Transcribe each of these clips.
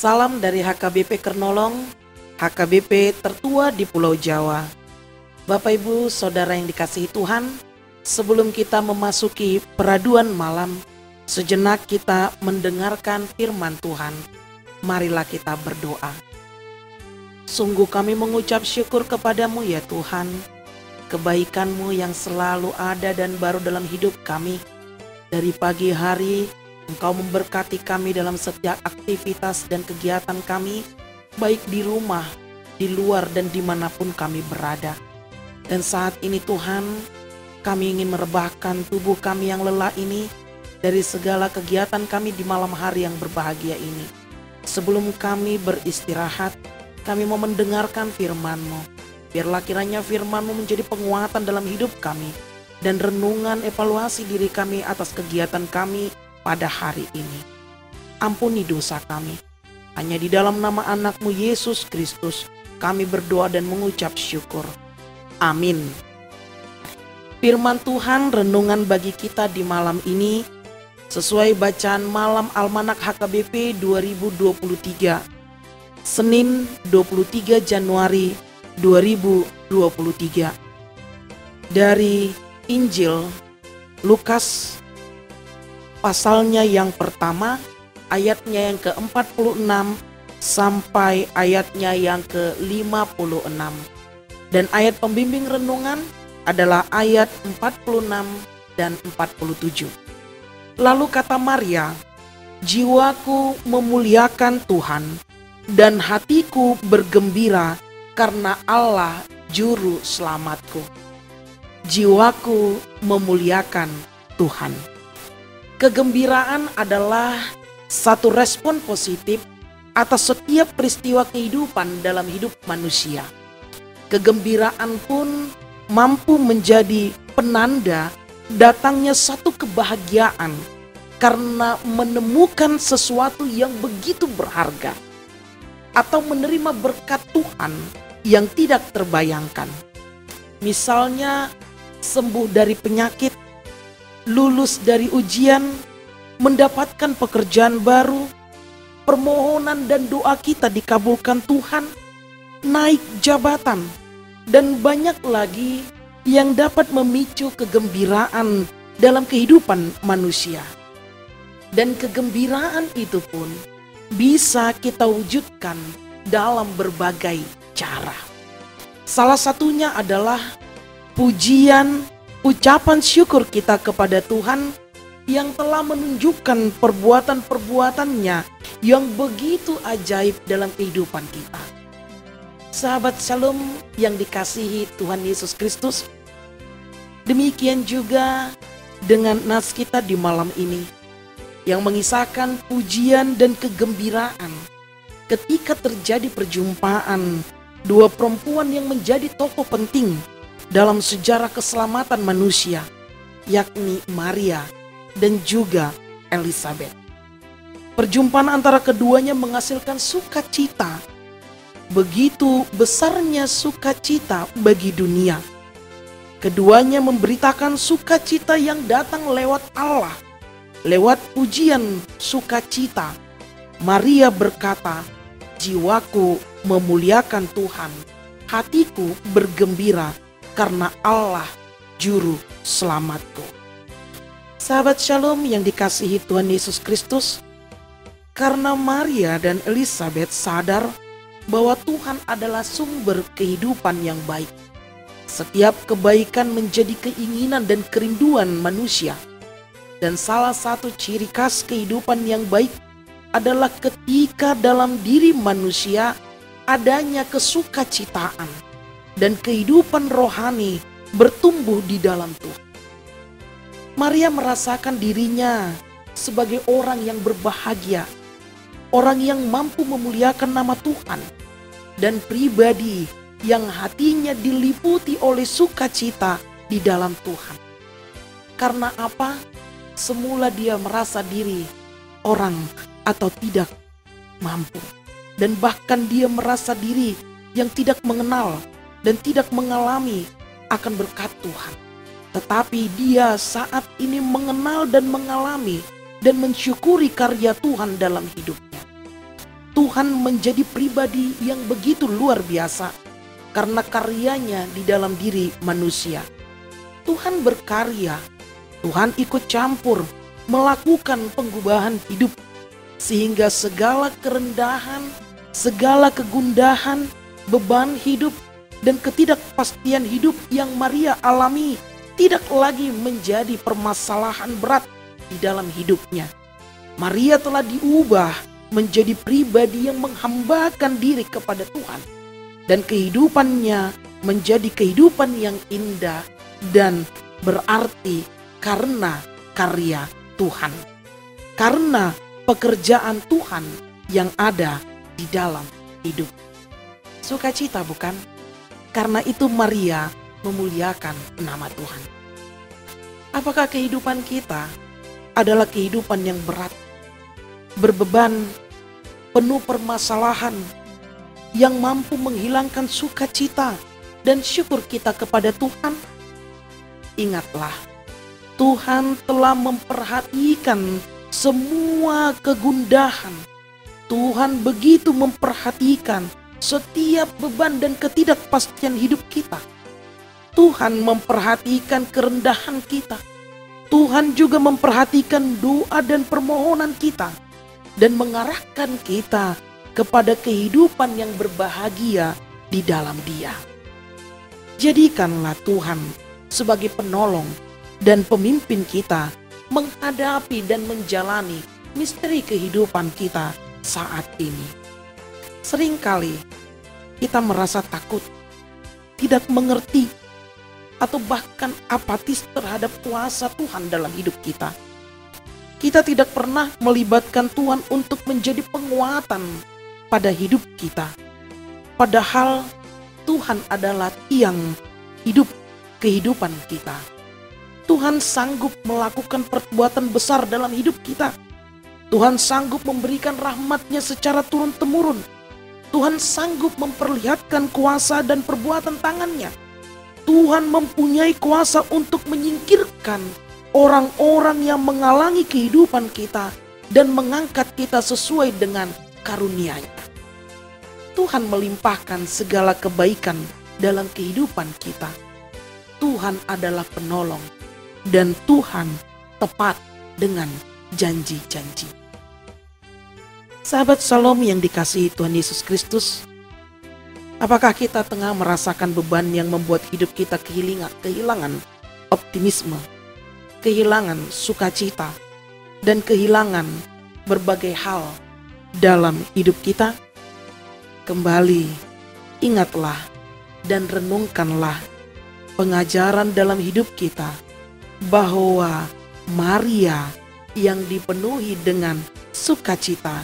Salam dari HKBP Kernolong, HKBP tertua di Pulau Jawa. Bapak Ibu Saudara yang dikasihi Tuhan, sebelum kita memasuki peraduan malam, sejenak kita mendengarkan firman Tuhan. Marilah kita berdoa. Sungguh kami mengucap syukur kepadamu ya Tuhan, kebaikan-Mu yang selalu ada dan baru dalam hidup kami. Dari pagi hari, Engkau memberkati kami dalam setiap aktivitas dan kegiatan kami, baik di rumah, di luar, dan dimanapun kami berada. Dan saat ini Tuhan, kami ingin merebahkan tubuh kami yang lelah ini dari segala kegiatan kami di malam hari yang berbahagia ini. Sebelum kami beristirahat, kami mau mendengarkan firman-Mu. Biarlah kiranya firman-Mu menjadi penguatan dalam hidup kami, dan renungan evaluasi diri kami atas kegiatan kami pada hari ini. Ampuni dosa kami. Hanya di dalam nama anak-Mu Yesus Kristus kami berdoa dan mengucap syukur. Amin. Firman Tuhan renungan bagi kita di malam ini sesuai bacaan malam Almanak HKBP 2023, Senin 23 Januari 2023. Dari Injil Lukas pasalnya yang pertama, ayatnya yang ke-46 sampai ayatnya yang ke-56. Dan ayat pembimbing renungan adalah ayat 46 dan 47. Lalu kata Maria, "Jiwaku memuliakan Tuhan, dan hatiku bergembira karena Allah Juru Selamatku. Jiwaku memuliakan Tuhan." Kegembiraan adalah satu respon positif atas setiap peristiwa kehidupan dalam hidup manusia. Kegembiraan pun mampu menjadi penanda datangnya satu kebahagiaan karena menemukan sesuatu yang begitu berharga atau menerima berkat Tuhan yang tidak terbayangkan. Misalnya sembuh dari penyakit, lulus dari ujian, mendapatkan pekerjaan baru, permohonan dan doa kita dikabulkan Tuhan, naik jabatan, dan banyak lagi yang dapat memicu kegembiraan dalam kehidupan manusia. Dan kegembiraan itu pun bisa kita wujudkan dalam berbagai cara. Salah satunya adalah pujian, ucapan syukur kita kepada Tuhan yang telah menunjukkan perbuatan-perbuatannya yang begitu ajaib dalam kehidupan kita. Sahabat Shalom yang dikasihi Tuhan Yesus Kristus, demikian juga dengan nas kita di malam ini yang mengisahkan pujian dan kegembiraan ketika terjadi perjumpaan dua perempuan yang menjadi tokoh penting dalam sejarah keselamatan manusia, yakni Maria dan juga Elizabeth. Perjumpaan antara keduanya menghasilkan sukacita. Begitu besarnya sukacita bagi dunia. Keduanya memberitakan sukacita yang datang lewat Allah, lewat pujian sukacita. Maria berkata, "Jiwaku memuliakan Tuhan, hatiku bergembira karena Allah Juru Selamatku." Sahabat Shalom yang dikasihi Tuhan Yesus Kristus, karena Maria dan Elizabeth sadar bahwa Tuhan adalah sumber kehidupan yang baik. Setiap kebaikan menjadi keinginan dan kerinduan manusia. Dan salah satu ciri khas kehidupan yang baik adalah ketika dalam diri manusia adanya kesukacitaan dan kehidupan rohani bertumbuh di dalam Tuhan. Maria merasakan dirinya sebagai orang yang berbahagia, orang yang mampu memuliakan nama Tuhan, dan pribadi yang hatinya diliputi oleh sukacita di dalam Tuhan. Karena apa? Semula dia merasa diri orang atau tidak mampu, dan bahkan dia merasa diri yang tidak mengenal dan tidak mengalami akan berkat Tuhan. Tetapi dia saat ini mengenal dan mengalami dan mensyukuri karya Tuhan dalam hidupnya. Tuhan menjadi pribadi yang begitu luar biasa karena karyanya di dalam diri manusia. Tuhan berkarya, Tuhan ikut campur, melakukan pengubahan hidup, sehingga segala kerendahan, segala kegundahan, beban hidup, dan ketidakpastian hidup yang Maria alami tidak lagi menjadi permasalahan berat di dalam hidupnya. Maria telah diubah menjadi pribadi yang menghambakan diri kepada Tuhan, dan kehidupannya menjadi kehidupan yang indah dan berarti karena karya Tuhan, karena pekerjaan Tuhan yang ada di dalam hidup. Sukacita, bukan? Karena itu Maria memuliakan nama Tuhan. Apakah kehidupan kita adalah kehidupan yang berat, berbeban, penuh permasalahan, yang mampu menghilangkan sukacita dan syukur kita kepada Tuhan? Ingatlah, Tuhan telah memperhatikan semua kegundahan. Tuhan begitu memperhatikan setiap beban dan ketidakpastian hidup kita. Tuhan memperhatikan kerendahan kita. Tuhan juga memperhatikan doa dan permohonan kita dan mengarahkan kita kepada kehidupan yang berbahagia di dalam Dia. Jadikanlah Tuhan sebagai penolong dan pemimpin kita menghadapi dan menjalani misteri kehidupan kita saat ini. Seringkali kita merasa takut, tidak mengerti, atau bahkan apatis terhadap kuasa Tuhan dalam hidup kita. Kita tidak pernah melibatkan Tuhan untuk menjadi penguatan pada hidup kita. Padahal Tuhan adalah tiang hidup kehidupan kita. Tuhan sanggup melakukan perbuatan besar dalam hidup kita. Tuhan sanggup memberikan rahmat-Nya secara turun-temurun. Tuhan sanggup memperlihatkan kuasa dan perbuatan tangan-Nya. Tuhan mempunyai kuasa untuk menyingkirkan orang-orang yang menghalangi kehidupan kita dan mengangkat kita sesuai dengan karunia-Nya. Tuhan melimpahkan segala kebaikan dalam kehidupan kita. Tuhan adalah penolong dan Tuhan tepat dengan janji-janji. Sahabat Shalom yang dikasihi Tuhan Yesus Kristus, apakah kita tengah merasakan beban yang membuat hidup kita kehilangan optimisme, kehilangan sukacita, dan kehilangan berbagai hal dalam hidup kita? Kembali, ingatlah dan renungkanlah pengajaran dalam hidup kita bahwa Maria yang dipenuhi dengan sukacita,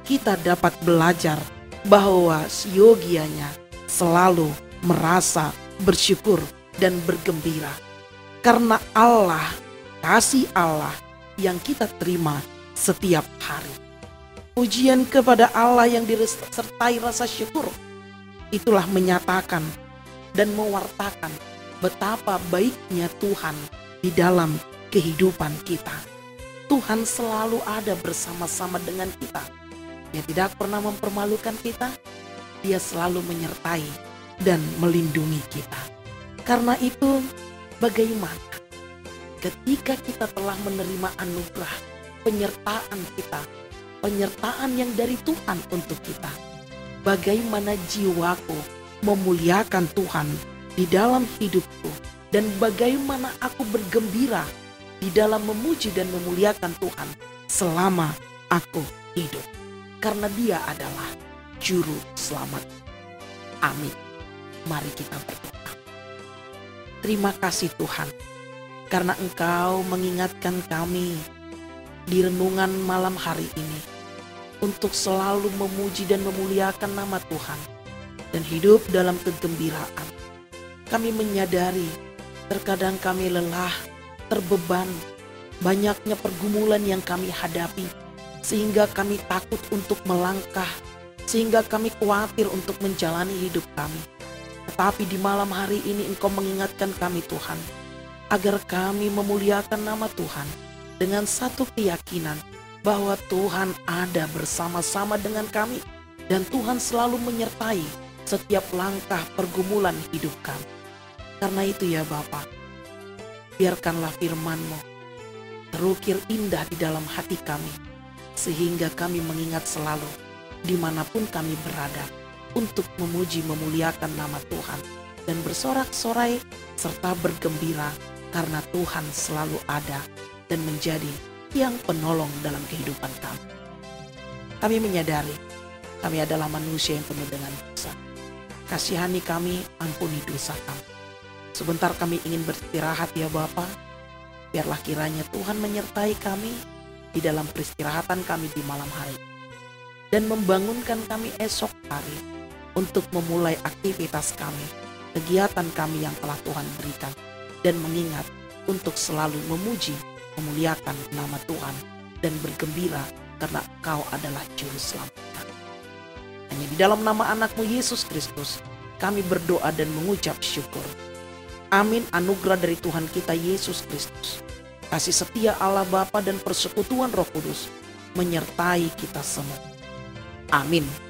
kita dapat belajar bahwa siogianya selalu merasa bersyukur dan bergembira karena Allah, kasih Allah yang kita terima setiap hari. Pujian kepada Allah yang disertai rasa syukur, itulah menyatakan dan mewartakan betapa baiknya Tuhan di dalam kehidupan kita. Tuhan selalu ada bersama-sama dengan kita. Dia tidak pernah mempermalukan kita. Dia selalu menyertai dan melindungi kita. Karena itu, bagaimana ketika kita telah menerima anugerah penyertaan kita, penyertaan yang dari Tuhan untuk kita, bagaimana jiwaku memuliakan Tuhan di dalam hidupku, dan bagaimana aku bergembira di dalam memuji dan memuliakan Tuhan selama aku hidup, karena Dia adalah juru selamat. Amin. Mari kita berdoa. Terima kasih Tuhan, karena Engkau mengingatkan kami di renungan malam hari ini untuk selalu memuji dan memuliakan nama Tuhan dan hidup dalam kegembiraan. Kami menyadari terkadang kami lelah, terbeban, banyaknya pergumulan yang kami hadapi, sehingga kami takut untuk melangkah, sehingga kami khawatir untuk menjalani hidup kami. Tetapi di malam hari ini Engkau mengingatkan kami Tuhan, agar kami memuliakan nama Tuhan dengan satu keyakinan bahwa Tuhan ada bersama-sama dengan kami dan Tuhan selalu menyertai setiap langkah pergumulan hidup kami. Karena itu ya Bapa, biarkanlah firman-Mu terukir indah di dalam hati kami, sehingga kami mengingat selalu dimanapun kami berada untuk memuji memuliakan nama Tuhan dan bersorak-sorai serta bergembira karena Tuhan selalu ada dan menjadi yang penolong dalam kehidupan kami. Kami menyadari kami adalah manusia yang penuh dengan dosa. Kasihani kami, ampuni dosa kami. Sebentar kami ingin beristirahat ya Bapa. Biarlah kiranya Tuhan menyertai kami di dalam peristirahatan kami di malam hari dan membangunkan kami esok hari untuk memulai aktivitas kami, kegiatan kami yang telah Tuhan berikan, dan mengingat untuk selalu memuji, memuliakan nama Tuhan dan bergembira karena Engkau adalah juru selamat kami. Hanya di dalam nama anak-Mu Yesus Kristus kami berdoa dan mengucap syukur. Amin. Anugerah dari Tuhan kita Yesus Kristus, kasih setia Allah Bapa dan persekutuan Roh Kudus menyertai kita semua. Amin.